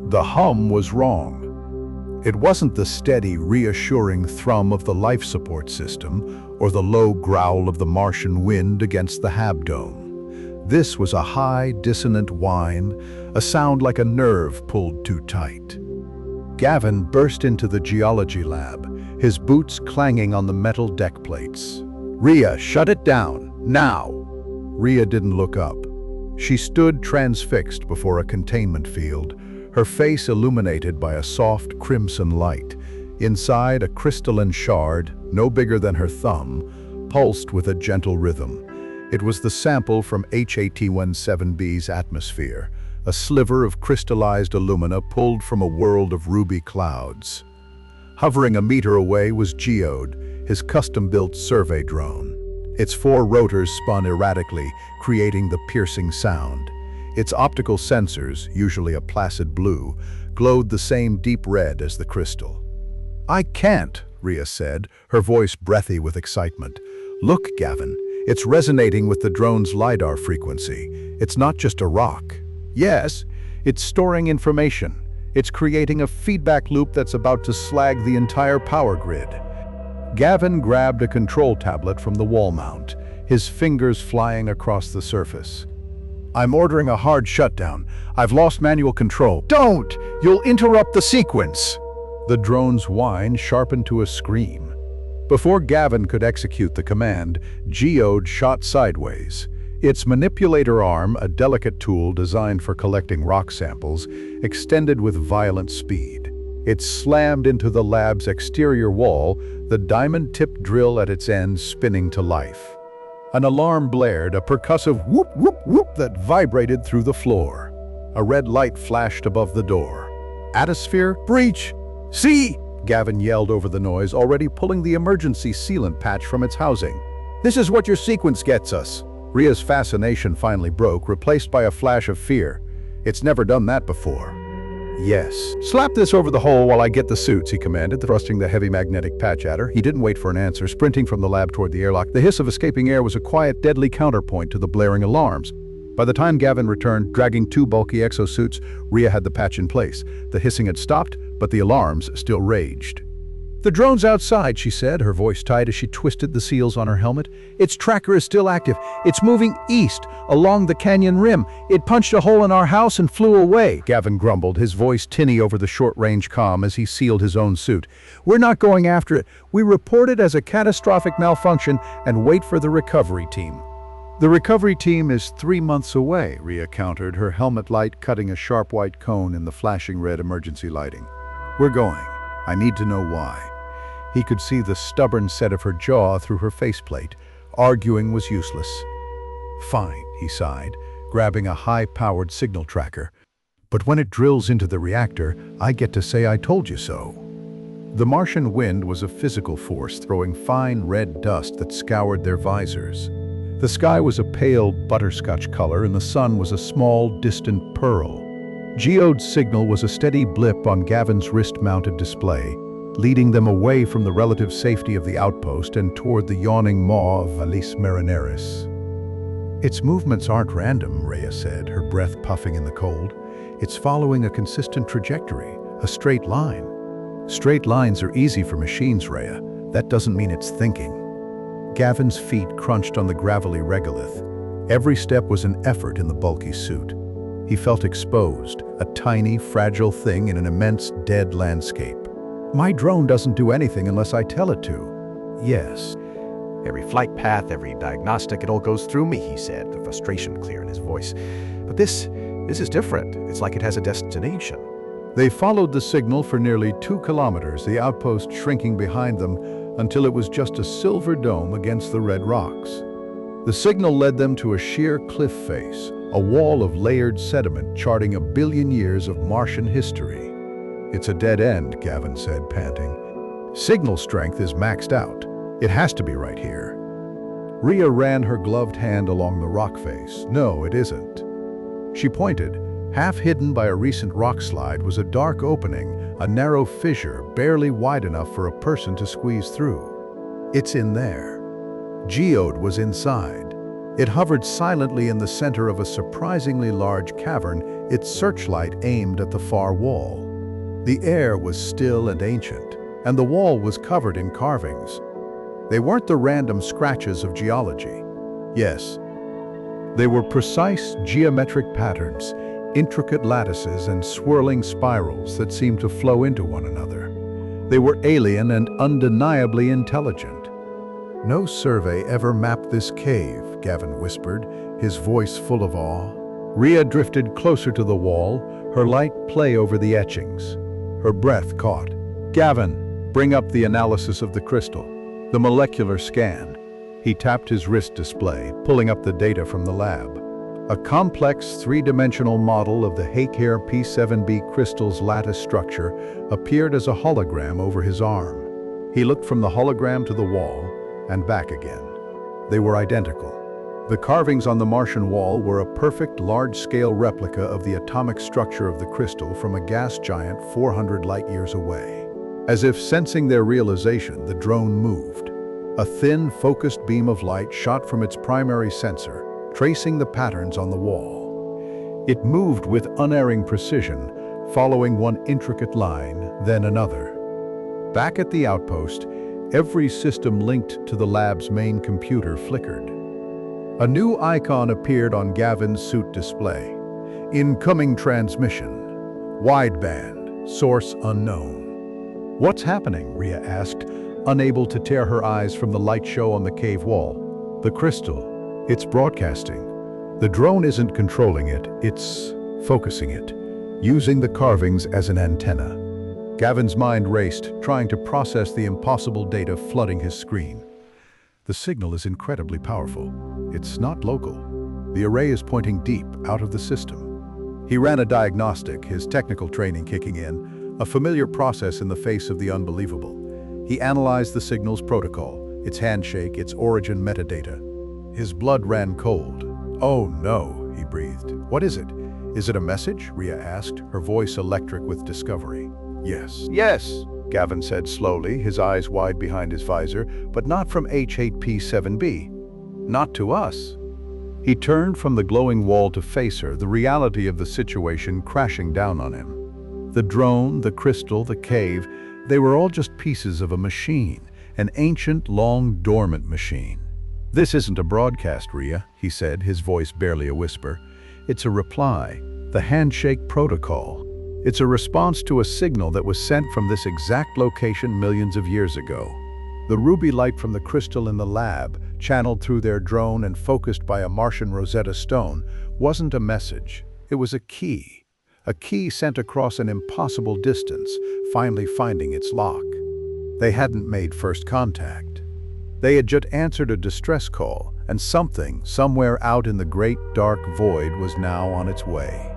The hum was wrong. It wasn't the steady, reassuring thrum of the life support system or the low growl of the Martian wind against the habdome. This was a high, dissonant whine, a sound like a nerve pulled too tight. Gavin burst into the geology lab, his boots clanging on the metal deck plates. "Rhea, shut it down, now!" Rhea didn't look up. She stood transfixed before a containment field, her face illuminated by a soft crimson light. Inside, a crystalline shard, no bigger than her thumb, pulsed with a gentle rhythm. It was the sample from HAT-17B's atmosphere, a sliver of crystallized alumina pulled from a world of ruby clouds. Hovering a meter away was Geode, his custom-built survey drone. Its 4 rotors spun erratically, creating the piercing sound. Its optical sensors, usually a placid blue, glowed the same deep red as the crystal. "I can't," Rhea said, her voice breathy with excitement. "Look, Gavin, it's resonating with the drone's LiDAR frequency. It's not just a rock. Yes, it's storing information. It's creating a feedback loop that's about to slag the entire power grid." Gavin grabbed a control tablet from the wall mount, his fingers flying across the surface. "I'm ordering a hard shutdown. I've lost manual control." "Don't! You'll interrupt the sequence!" The drone's whine sharpened to a scream. Before Gavin could execute the command, Geode shot sideways. Its manipulator arm, a delicate tool designed for collecting rock samples, extended with violent speed. It slammed into the lab's exterior wall, the diamond-tipped drill at its end spinning to life. An alarm blared, a percussive whoop, whoop, whoop that vibrated through the floor. A red light flashed above the door. "Atmosphere breach! See!" Gavin yelled over the noise, already pulling the emergency sealant patch from its housing. "This is what your sequence gets us." Rhea's fascination finally broke, replaced by a flash of fear. It's never done that before. "Yes. Slap this over the hole while I get the suits," he commanded, thrusting the heavy magnetic patch at her. He didn't wait for an answer, sprinting from the lab toward the airlock. The hiss of escaping air was a quiet, deadly counterpoint to the blaring alarms. By the time Gavin returned, dragging 2 bulky exosuits, Rhea had the patch in place. The hissing had stopped, but the alarms still raged. "The drone's outside," she said, her voice tight as she twisted the seals on her helmet. "Its tracker is still active. It's moving east, along the canyon rim. It punched a hole in our house and flew away." Gavin grumbled, his voice tinny over the short-range comm as he sealed his own suit. "We're not going after it. We report it as a catastrophic malfunction and wait for the recovery team." "The recovery team is 3 months away," Rhea countered, her helmet light cutting a sharp white cone in the flashing red emergency lighting. "We're going. I need to know why." He could see the stubborn set of her jaw through her faceplate. Arguing was useless. "Fine," he sighed, grabbing a high-powered signal tracker. "But when it drills into the reactor, I get to say I told you so." The Martian wind was a physical force, throwing fine red dust that scoured their visors. The sky was a pale butterscotch color and the sun was a small, distant pearl. Geode's signal was a steady blip on Gavin's wrist-mounted display, leading them away from the relative safety of the outpost and toward the yawning maw of Vallis Marineris. "Its movements aren't random," Rhea said, her breath puffing in the cold. "It's following a consistent trajectory, a straight line." "Straight lines are easy for machines, Rhea. That doesn't mean it's thinking." Gavin's feet crunched on the gravelly regolith. Every step was an effort in the bulky suit. He felt exposed, a tiny, fragile thing in an immense, dead landscape. "My drone doesn't do anything unless I tell it to." "Yes. Every flight path, every diagnostic, it all goes through me," he said, the frustration clear in his voice. "But this is different. It's like it has a destination." They followed the signal for nearly 2 kilometers, the outpost shrinking behind them until it was just a silver dome against the red rocks. The signal led them to a sheer cliff face, a wall of layered sediment charting 1 billion years of Martian history. "It's a dead end," Gavin said, panting. "Signal strength is maxed out. It has to be right here." Rhea ran her gloved hand along the rock face. "No, it isn't." She pointed. Half hidden by a recent rock slide was a dark opening, a narrow fissure barely wide enough for a person to squeeze through. "It's in there." Geode was inside. It hovered silently in the center of a surprisingly large cavern, its searchlight aimed at the far wall. The air was still and ancient, and the wall was covered in carvings. They weren't the random scratches of geology. Yes, they were precise geometric patterns, intricate lattices and swirling spirals that seemed to flow into one another. They were alien and undeniably intelligent. "No survey ever mapped this cave," Gavin whispered, his voice full of awe. Rhea drifted closer to the wall, her light play over the etchings. Her breath caught. "Gavin, bring up the analysis of the crystal, the molecular scan." He tapped his wrist display, pulling up the data from the lab. A complex three-dimensional model of the Hijacks P7b crystal's lattice structure appeared as a hologram over his arm. He looked from the hologram to the wall and back again. They were identical. The carvings on the Martian wall were a perfect large-scale replica of the atomic structure of the crystal from a gas giant 400 light-years away. As if sensing their realization, the drone moved. A thin, focused beam of light shot from its primary sensor, tracing the patterns on the wall. It moved with unerring precision, following one intricate line, then another. Back at the outpost, every system linked to the lab's main computer flickered. A new icon appeared on Gavin's suit display. "Incoming transmission. Wideband. Source unknown." "What's happening?" Rhea asked, unable to tear her eyes from the light show on the cave wall. "The crystal. It's broadcasting. The drone isn't controlling it, it's focusing it, using the carvings as an antenna." Gavin's mind raced, trying to process the impossible data flooding his screen. "The signal is incredibly powerful. It's not local. The array is pointing deep out of the system." He ran a diagnostic, his technical training kicking in, a familiar process in the face of the unbelievable. He analyzed the signal's protocol, its handshake, its origin metadata. His blood ran cold. "Oh no," he breathed. "What is it? Is it a message?" Rhea asked, her voice electric with discovery. "Yes." "Yes," Gavin said slowly, his eyes wide behind his visor, "but not from H8P7b. Not to us." He turned from the glowing wall to face her, the reality of the situation crashing down on him. The drone, the crystal, the cave, they were all just pieces of a machine, an ancient, long-dormant machine. "This isn't a broadcast, Rhea," he said, his voice barely a whisper. "It's a reply, the handshake protocol. It's a response to a signal that was sent from this exact location millions of years ago." The ruby light from the crystal in the lab, channeled through their drone and focused by a Martian Rosetta Stone, wasn't a message. It was a key sent across an impossible distance, finally finding its lock. They hadn't made first contact. They had just answered a distress call, and something, somewhere out in the great dark void, was now on its way.